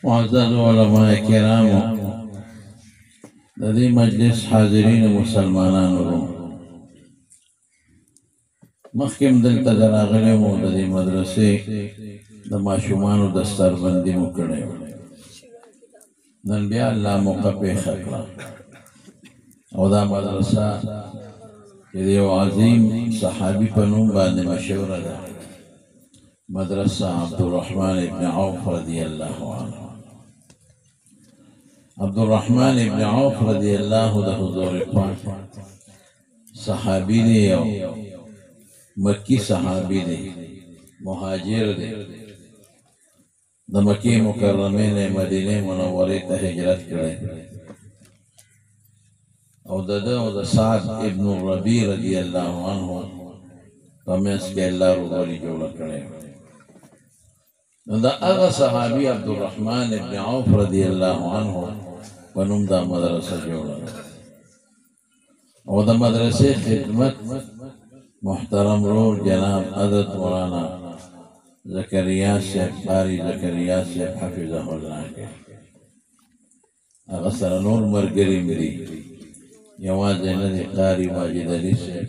معزز علماء کرامو د دې مجلس حاضرین مسلمانانو مخکې دلته راغلي وو د دې مدرسې د ماشومانو دستربندي مو کړې نن بیا الله موقع پېښه کړه او دا مدرسه چې د یو عظیم صحابي په نوم باندې مشهوره ده مدرسه عبدالرحمن ابن عوف رضی الله عنه عبدالرحمن ابن عوف رضی الله د حضور پاک صحابي دی او مکی صحابي دی مهاجر دی د مکې مکرمه نه مدینه منوره ته هجرت کړی او د سعد ابن الربيع رضی الله عنه په منځ کې الله ورغلي جوړ کړی نو دا هغه صحابي عبدالرحمن ابن عوف رضی الله عنه په نوم دا مدرسه جوړه او د مدرسې خدمت محترم رور جناب حضرت مولانا زکریا صاحب قاری زکریا صاحب حفظه الله کې هغه سره نور مرګري مری یوازې نه دی قاری واجد علي صاحب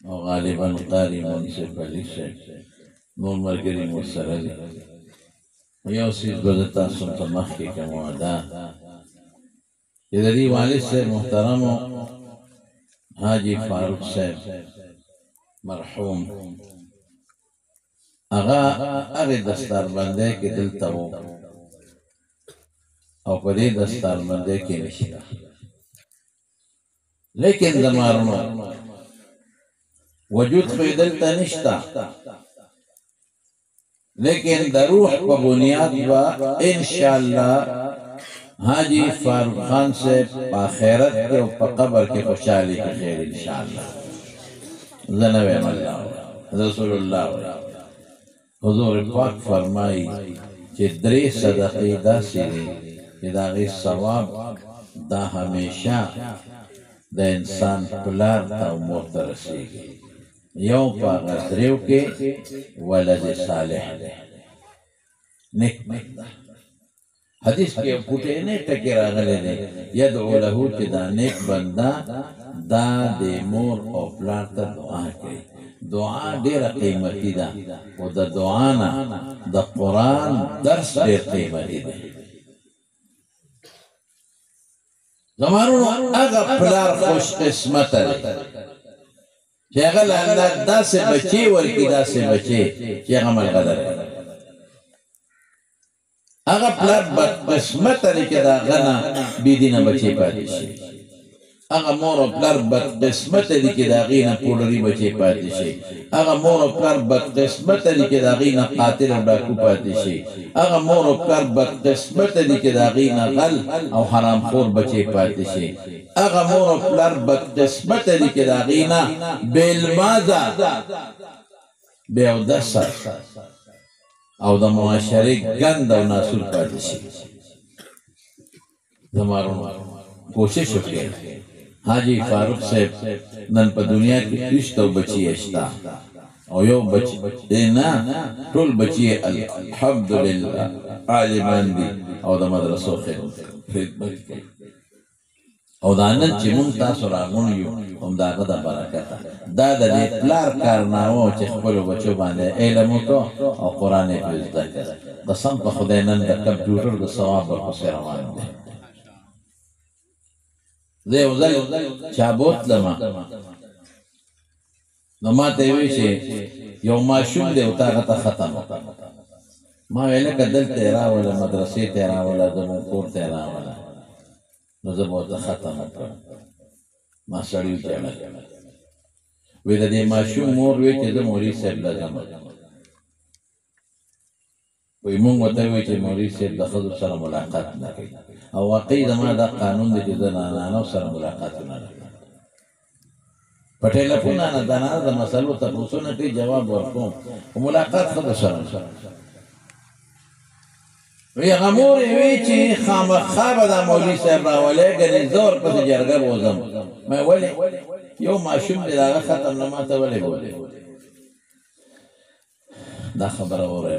او غالبا قاری منصف علي صاحب نور مرګري مو سره دي یو څیز به تاسو ته مخکې کوم دا چې د دې والد صاحب محترم حاجی فاروق صاحب مرحوم هغه دستربندۍ کې دلته و او په دې دستربندۍ کې نشته لیکن زمارونو وجود خو دلته نشته لیکن د روح په بنیاد با انشاءالله حاجی فاروق خان سے آخرت کے و پا قبر کے خوشحالی کی خیر انشاءاللہ زنویم اللہ رسول اللہ حضور پاک فرمائی کہ دری صدقی دا سیدی کہ دا غی ثواب دا ہمیشہ دا انسان پلار تا امور ترسی گی یو پا غزریو کے ولد صالح دے نیک دا حدیث کې پټې نه ټکی راغلی دی یدعو له چې دا نیک بنده دا د مور او پلار ته دعا کوي دعا ډېره قیمتي ده او د دعا نه د قرآن درس ډېر قیمتي دی زمانونو هغه پلار خوش قسمته دی چې هغه له الله داسې بچي ورکړي داسې بچي چې هغه ملغلره کوي هغه پلار بدقسمته دی چې د هغه نه بېدینه بچی پاتې شي هغه مور او پلار بدقسمته دی چې د هغې نه پوډري بچی پاتې شي هغه مور او پلار بدقسمته دی چې د هغې نه قاتل او ډاکو پاتې شي هغه مور او پلار بدقسمته دی چې د هغې نه غل او حرامخور بچی پاتې شي هغه مور او پلار بدقسمته دی چې د هغې نه بېلمازه بې اودسه او د معاشرې ګند او ناسور پاتې شي زمارونو کوشش وکړئ حاجی فاروق صاحب نن په دنیا کې هیڅ بچي شته او یو بچی نه ټول بچي الحمدلله عالمان دي او د مدرسو خدمت کوي او دا نن چې مونږ تاسو راغون یو هم د هغه د برکت دا د دې پلار کارنامه چې خپلو بچو باندې علم وکړو او قرآن یې پرې زده کړ قسم په خدای نن د کمپیوټر د ثواب ورپسې روان دی زه یو ځل چابوت لما نو ما ته وی چې یو ماشوم دی او هغه ته ختم ما ویل که دلته راوله مدرسې ته راوله زموږ کور ته راوله نو زه به ورته ختم کړم ما سړي وچاړه وی د دې ماشوم مور وی چې زه مولوي صاحب له ځم وی مونږ ورته وی چې مولوي صاحب د ښځو سره ملاقات نه کوي او واقعي زما دا قانون دی چې زه نانانو سره ملاقاتونه نه کوم په ټلیفون نه د نانه د مسلو تپوسونه کوي جواب ورکوم خو ملاقات ښځو سره وی هغه مور یې وی چې خامخا به دا مولوي صاحب راولې ګنې زه ورپسې جرګه بوځم ما ولې یو ماشوم دی د هغه ختم نه ما ته ولې بولې دا خبره واورئ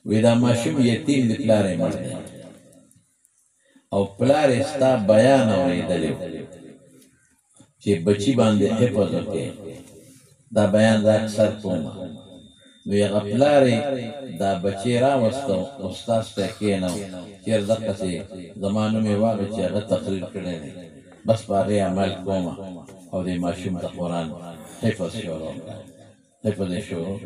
وی دا ماشوم یتیم دی پلار یې مړ دی او پلار یې ستا بیان اورېدلی چې بچي باندې حفظ وکړې دا بیان دا اکثر کومه وی هغه پلار یې دا بچی راوسته استاد ته کېنو چېر دقسې زما نوم یې واغې چې هغه تقریر کړی دی بس په هغې عمل کومه او دې ماشوم ته قرآن حفظ شروع حفظ یې شروع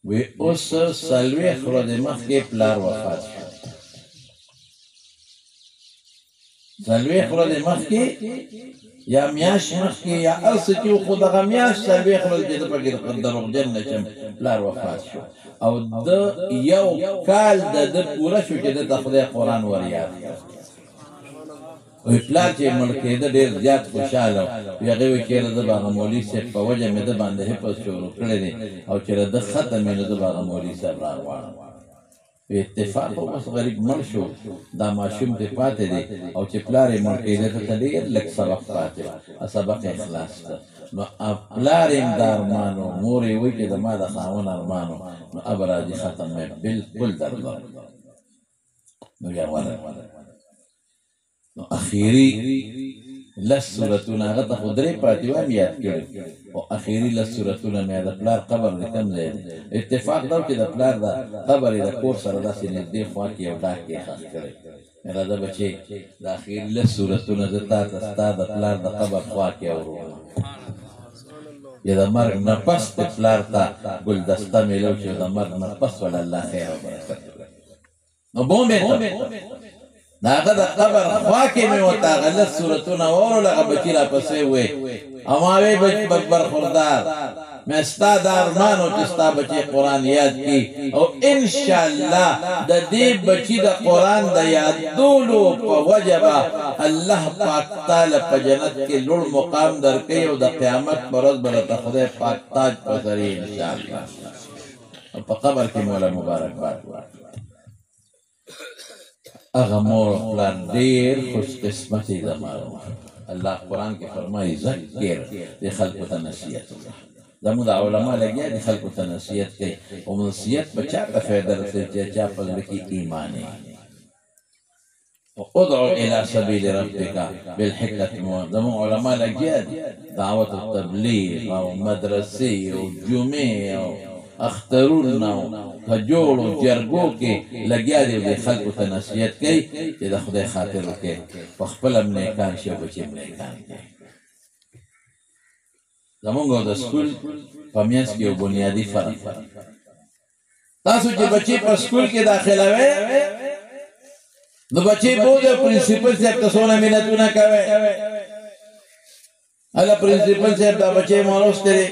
وی اوس څلوېښت ورځې مخکې پلار وفات شو څلوېښت ورځې مخکې یا میاشت مخکې یا هر څه چې و خو دغه میاشت څلوېښت ورځې چې زه پکې دروغجن نه شم پلار وفات شو او د یو کال د ده پوره شو چې ده ته خدای قرآن ور یاد کړ وی پلار چې مړ کېده ډېر زیات خوشحاله و هغې وی چېرې زه به هغه مولوي صاحب په وجه مې ده باندې حفظ شروع کړی دی او چېرې ده ختم یې نو زه به هغه مولوي صاحب راغواړم په اتفاق خو بس غریب مړ شو دا ماشوم ترې پاتې دی او چې پلار یې مړ کېده ته ته ډېر لږ سبق پاتې و سبق یې خلاص ته نو پلار یې دا ارمان و مور یې وایي چې زما د خاوند ارمان و نو اب راځي ختم مې بلکل درلود نو بیا ورغله نو اخیری لس سورتونه هغه ته خو درې پاتې وه مې یاد کړي او اخیری لس سورتونه مې د پلار قبر د کم ځای دی اتفاق دا و چې د پلار د قبر یې د کور سره داسې نږدې خوا کې یو ډاک کې ښخ کړی مې راځه بچې د اخیري لس سورتونه زه تا ته ستا د پلار د قبر خوا کې اورم یا د مرګ نه پس د پلار ته ګلدسته میلو چې د مرګ نه پس وله الله خیر او برکت نو بومې ته د هغه د قبر خوا کې مې ورته هغه لس سورتونه واورل هغه بچي راپسې وې او ما وی برخوردار مې ستا د ارمان و چې ستا بچي قرآن یاد کړي او انشاءالله د دې بچي د قرآن د یادولو په وجه به الله پاک تعالی په جنت کې لوړ مقام درکوي او د قیامت په ورځ به درته خدای پاک تاج په سرې انشاءالله او په قبر کې مولا مبارکباد ورکړي اغا مور و پلان دیر خوش قسمتی دمارو اللہ قرآن کے فرمائی ذکر دی خلق و تنسیت زمون دا علماء لگیا دی خلق و تنسیت کئی و منسیت بچا کا فیدر سے چا پذر کی ایمانی ادعو الى سبیل ربکا بالحکت زمون علماء لگیا دی دعوت التبلیغ و مدرسی و جمعی و اخترون او کجوړو جرګو کې لګیا دی د خلکو ته نصیحت کوي چې د خدای خاطر وکړي په خپل نیکان شي بچي نیکان کوي زمونږ د سکول په میانس کې یو بنیادي فرق تاسو چې بچي په سکول کې داخلوي نو بچي بوده پرنسپل صاحب ته څونه مینتونه کوي اله پرنسپل صاحب دا بچي مولوستري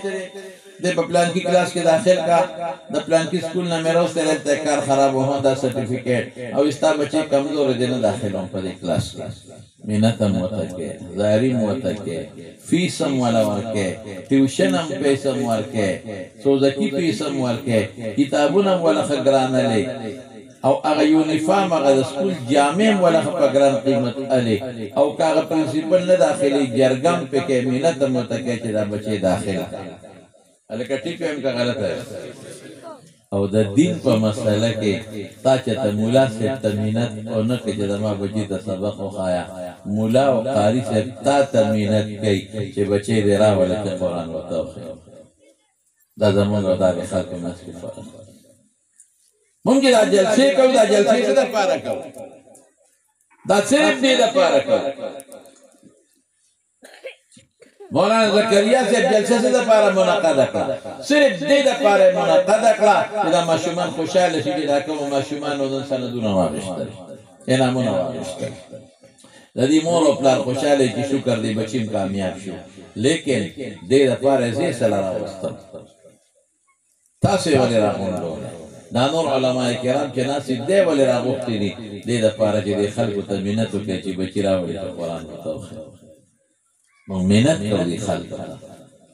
دے پا پلان کی کلاس کے داخل کا دا پلان کی سکول نہ میرا اس طرح تحکار خراب ہو دا سرٹیفیکیٹ او استا بچے کمزور دینا داخل ہوں پا دے کلاس کا محنتم وطکے ظاہریم وطکے فیسم والا ورکے ٹیوشنم پیسم ورکے سوزکی پیسم ورکے کتابونم والا خگران لے او اغا یونیفارم اغا سکول جامعیم والا خپگران قیمت علی او کاغا پرنسپل نہ داخلی جرگم پہ کے محنتم وطکے چی دا بچے داخل الکه ټیک هم کا غلط ہے او د دین په مسله کې تا چې ته مولا صاحب تمینت او نه کې د ما بچی ته سبق وخایا مولا او قاری صاحب تا تمینت کوي چې بچی دې راوړل ته قرآن وته دا زموږ د خلکو مسکی فرق مونږ دا جلسه کوو دا جلسه څه د پاره کوو دا صرف دې د پاره کوو مولانا زکریا صاحب جلسه سے دا پارا منعقد اکلا صرف دے دا پارا منعقد اکلا دا ماشومان خوشحال شي دا کوم ماشومان ودن سندونه واغشتل انعامونه واغشتل دا دی مور او پلار خوشحال چې شکر دی بچیم کامیاب شو لیکن دے دا پارا زی سره راوستل تاسو ولې راغونډول دا نور علماء کرام چې ناس دې ولې راغوښتي دي دا پارا چې خلکو ته مینت وکړي چې بچی راوړي قرآن وتوخه محنت کو دی خلق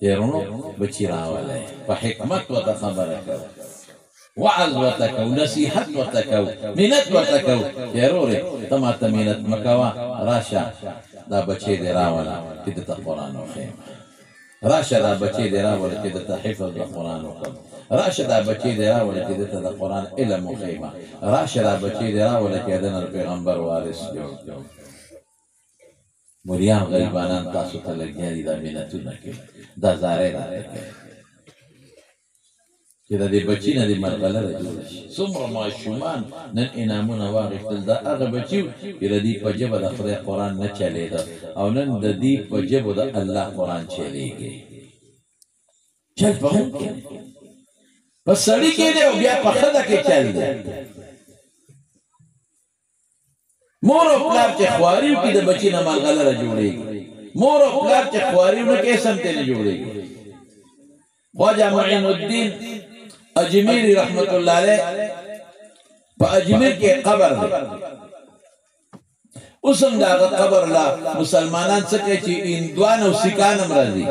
تیرونو بچی راولے پا حکمت و تا خبر کرو وعظ و تکو نصیحت و تکو منت و تکو تیروری تما تا منت مکوا راشا دا بچی دی راولا کدتا قرآن و خیم راشا دا بچی دی راولا کدتا حفظ دا قرآن و خیم راشه دا بچی دی راوله چې دته د قرآن علم وښیمه، راشه دا بچی دی راوله چې د نر پیغمبر وارث جوړ کړو. موریان غریبانان تاسو ته لګیا دي دا مینتونه کوي، دا زارۍ راته کوي چې د دې بچي نه دې مرغلره جوړه شي. څومره ماشومان نن انعامونه واخیستل، دا هغه بچي و چې د دې په ژبه د خدای قرآن نه چلېده، او نن د دې په ژبو د الله قرآن چلېږي. چل په هم کې په سړي کې دی او بیا په ښځه کې چل دی. مور او پلار چې خواري وکړي د بچي نه مرغلره جوړېږي، مور او پلار چې خواري ونه کړي سم ترې نه جوړېږي. خواجه معین الدین اجمیری رحمت اللہ علیہ پا اجمیر کے قبر دے، اسم داغا قبر لا مسلمانان سکے چی اندوان و سکان امرازی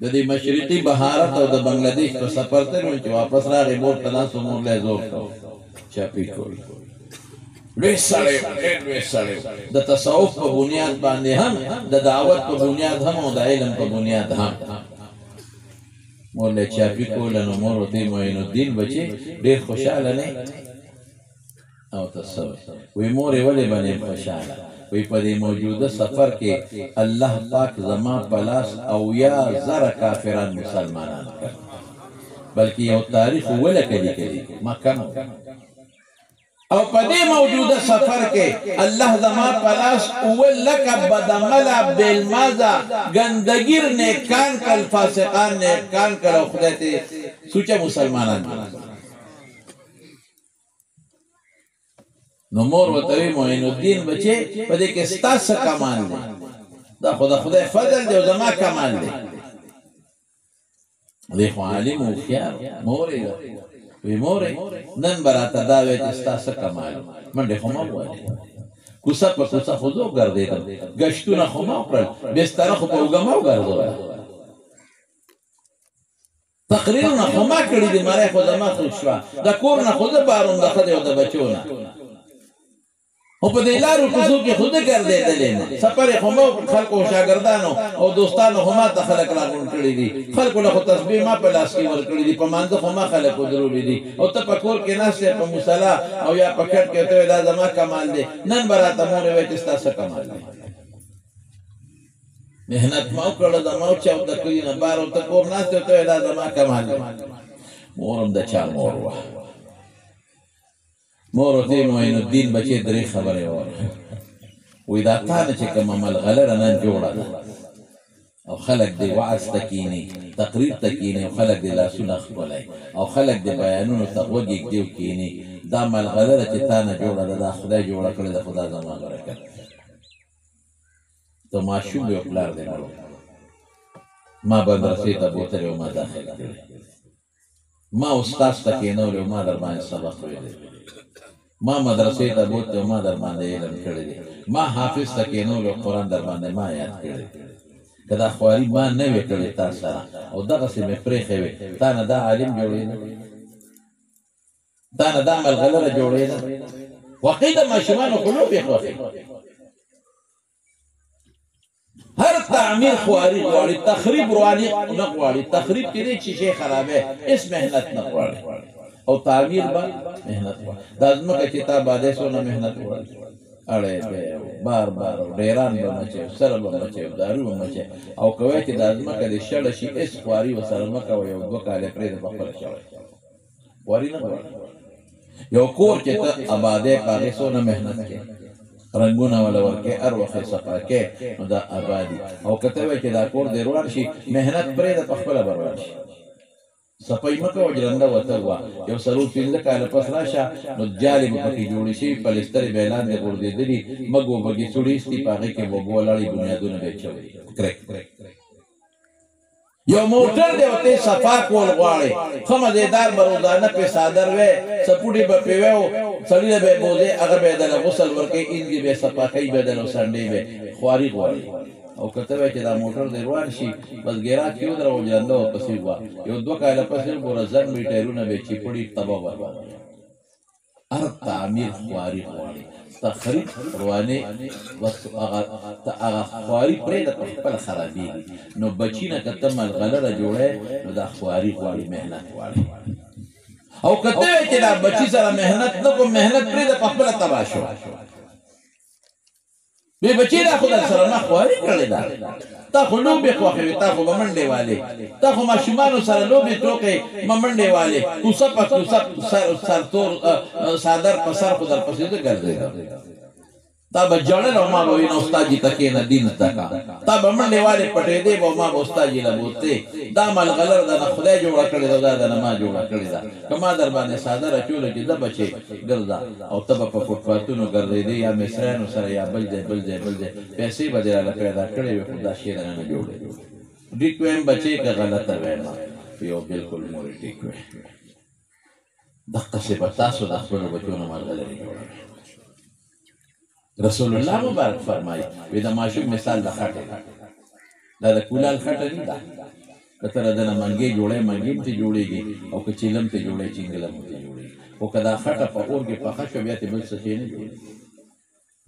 دا دی مشرقی بہارت او دا بنگلہ دیش پر سفر ترون چی واپس را غیبور تناسو مور لے زور کرو چاپی کوئی لوی سڑے لوی سڑے دا تصوف پا بنیاد باندے ہم، دا دعوت پا بنیاد ہم، او دا علم پا بنیاد ہم. مولا چاپی کولن و مور و دی معین الدین بچے دیر خوشحالا نہیں او تصور وی موری ولی بنی خوشحالا وی پا دی موجود سفر کے اللہ پاک زمان پلاس او یا زر کافران مسلمانان کر، بلکہ یو تاریخ ولا کلی کلی ما کمو او پا دی موجود سفر کے اللہ زمان پلاس اول لکا بدملا بالمازا گندگیر نیکان کل فاسقان نیکان کل او خدایتی سوچا مسلمانان نمور و طوی معین الدین بچے پا دی کہ ستا سا کمان دے دا خدا فضل دے و زمان کمان دے دیکھو عالم و خیار موری دا وی موری نن براتا داوی چستا سا کمالو من دے خما بوالی کسا پا کسا خودو گردے دم گشتو نا خما پرل بیستانا خو پا اگماو گردو تقریر نا خما کردی دی مارے خود ما خوشوا دا کور نا خود بارون دا خود دا بچونا او پا دیلارو کسو کی خود گردے دلینا سپر خما خلقو شاگردانو او دوستانو خما تا خلق راگون کردی دی خلقو لخو تسبیح ما پلاس کی ور کردی دی پا مانزو خما خلقو درولی دی او تا پا کور کے ناس سے پا مسلا او یا پا کٹ کے تو دا زمان کمال دے نن براتا موری ویچستا سا کمال دے محنت ماو کرده دا ماو چاو دا کلینا بارو تا کور ناس دے تو دا زمان کمال دے مورم دا چا موروا مورو تی معین الدین بچے دری خبری ور وی دا تانا چکم عمل غلر نن جوڑا دا او خلق دی وعظ تکینی تقریر تکینی او خلق دی لاسون اخبولی او خلق دی بیانون تقوگیک دیو کینی دا عمل غلر چی تانا جوڑا دا خدای جوڑا کرده خدا زمان برکت تو ما شوب یو پلار دی مرو ما بندرسی تا بوتری و ما داخل کرده ما استاز تکینولی و ما در بانی سبق ویده ما مدرسے تا بوتے ما در باندے علم کردی ما حافظ تکینولو قرآن در باندے ما یاد کردی کدا خواری ما نوے کردی تا سارا او دا غسی میں پریخے وے تانا دا عالم جوڑی نا تانا دا عمل غلر جوڑی نا وقید ما شمانو قلوب ایک وقید ہر تعمیر خواری غواری تخریب روانی نقواری تخریب کی دی چیشے خرابے اس محنت نقواری او تعمیر با محنت با دازمہ کا کتاب آدھے سونا محنت با اڑے بے بار بار ڈیران با مچے سر با مچے دارو با مچے او کوئی چی دازمہ کا دی شڑشی اس خواری و سرمہ کا و یو دو کالے پرید بخبر شوئے خواری نا خواری یو کور چی تا آبادے پاگے سونا محنت کے رنگونا والا ورکے اروخی صفا کے دا آبادی او کتوے چی دا کور دے روان شی محنت پرید بخبر بروان شی سپای مکه او جرنده وته وا یو سرور پینځه کاله پس راشه نو جالب پکې جوړی شي پلستر بیلان دې ور دې دي مګو بګي سړیستی پاګه کې وګولړی بنیادونه بچوي کرک یو موټر دې وته صفا کول غواړي خمزیدار بروزانه په صادر وې سپوډي په پیوو سړی به بوزه هغه به د غسل ورکې انګي به صفا کوي بدل وسنډي به خواري غواړي او کتوے چی دا موٹر دے روان شی بس گیرا کیو در او جاندہ و پسی ہوا یو دو کالا پسی بورا زن میٹیرون بے چی پڑی تبا برباد هر تعمیر خواري غواړي تخریب روانه بس هغه خواري پرې د خپل خرابېږي نو بچی نه کته ملغلره جوړه نو دا خواري غواړي مهنت غواړي او کته چې دا بچی سره مهنت نه کو مهنت پرې د خپل تباشو به بچی دا خدای سره نه خواري کړی دا تا خو لوبې خوښوي تا خو منډې والے تا خو ماشومانو سره لوبې ټوکې منډې والے کوڅه په کوڅه سر تور صادر په سر خو در پسې ګرځېده تا به جړل او ما به وینه استاد جي تکې نه دین تکا تا به منډې والے پټې دی او ما به استاد جي له بوته دا ملغلر د خدای جوړ کړی دا د ما جوړ کړی دا کما در باندې صادر چول چې د بچي ګرځا او تب په فوټپاتونو ګرځېدې یا مصرانو سره یا بل ځای پیسې به دراله پیدا کړې وي خدا شي نه جوړې ډیک ویم بچي که غلطه وایم یو بالکل مور ټیک وي دغه څه په تاسو د خپل بچونو ملغلري جوړه رسول الله مبارک فرمایي وی د ماشوم مثال د خټه دا د کولال خټه نه ده کتر دنه منګي جوړې منګي ته جوړيږي او که چیلم ته جوړې چنګلم ته جوړي او کدا خټه په اور کې پخښ بیا ته بل څه نه جوړي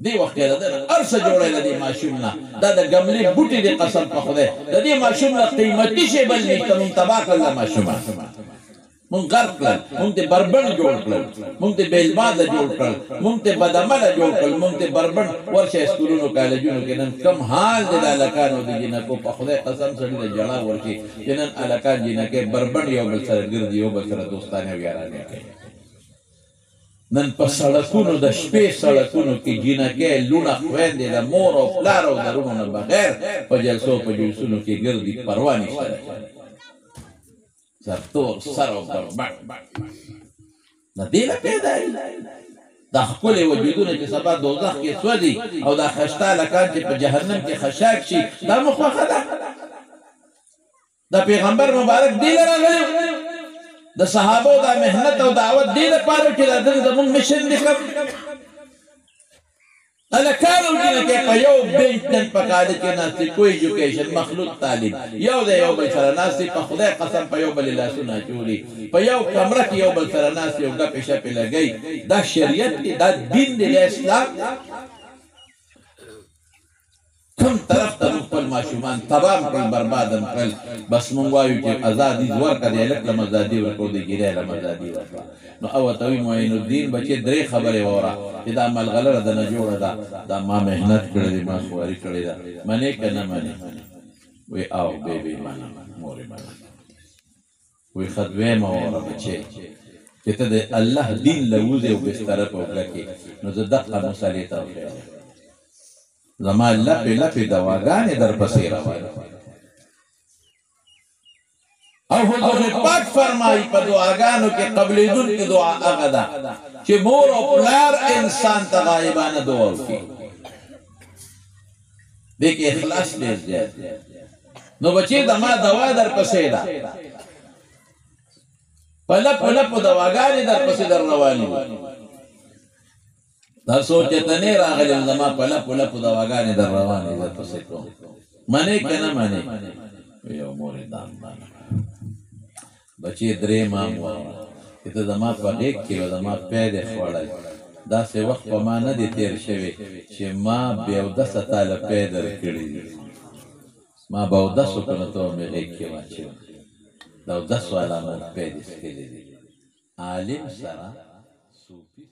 دی وخت دا ارسه جوړې لدی ماشوم نه دا د ګملې بوټي د قسم په خوده د دې ماشوم لا قیمتي شی بل نشته مون تبا کړل ماشوم مون غرق کړل مون ته بربند جوړ کړل مون ته بیلباز جوړ کړل مون ته بدعمل جوړ کړل مون ته بربند ورشه اسکولونو کالجونو کې نن کم حال د الکانو د جنکو په خدای قسم سره د جړا ورشي نن الکان جنکه بربند یو بل سره ګرځي یو بل سره دوستانه ویارانه کوي نن په سړکونو د شپې سړکونو کې جنکه لونه خويندې د مور او پلار او درونو نه بغیر په جلسو په جلسونو کې ګرځي پروا نشته سرتور سر او بربند نه دی له پیدا دا خپل وجودونه چې سبا دوزخ کې سودي او دا خشتا لکان چې په جهنم کې خشاک شي دا مخوخه ده دا پیغمبر مبارک دی راغلی د صحابه دا مهنت او دعوت دی لپاره چې دا زمون مشن نکم انا کارو کې په یو بنچ نن پکاله کې ناسي کوئی ایجوکیشن مخلوط تعلیم یو د یو بل سره ناسي په خدای قسم په یو بل لاسونه چولی په یو کمره کې یو بل سره ناسي او غپ شپ لګي دا شریعت دا دین دی اسلام کوم طرف ته خپل ماشومان تمام کړ بربادم کړ بس مونږ وایو چې ازادي ورکړه دی لکه مزادي ورکړو دی ګیره له مزادي ورکړه نو او توي معین الدین بچي درې خبره وره چې دا ملغلره د نه جوړه دا ما مهنت کړې ما خواري کړې دا منه کنه منه وی او بیبي منه مور منه وی خدوی ما وره بچي چې ته د الله دین لوزه او بستر په وکړه نو زه دغه مصالحه ته زما لپی دواګانې در پسې روان او حضور پاک فرمایي په دعاګانو کې قبلېدونکې دعا هغه ده چې مور او پلار انسان ته غایبانه دعا وکړي دې کې اخلاص ډېر زیات نو بچي زما دوا در پسې ده په لپو دواګانې در پسې در روانې دا سوچته نه راغلی زما په لپو دواګانې در روانې در پسې کوم منې کنه منې یو مور دام باندې بچي درې مام وایي ته زما په غېږ کې زما پیدا خوړل دا څه وخت په ما نه دی تیر شوی چې ما بیا اودسه تاله پیدا کړی ما به اودسو کنه ته مې غېږ کې واچو دا اودسو علامات پیدا کړي عالم سره صوفي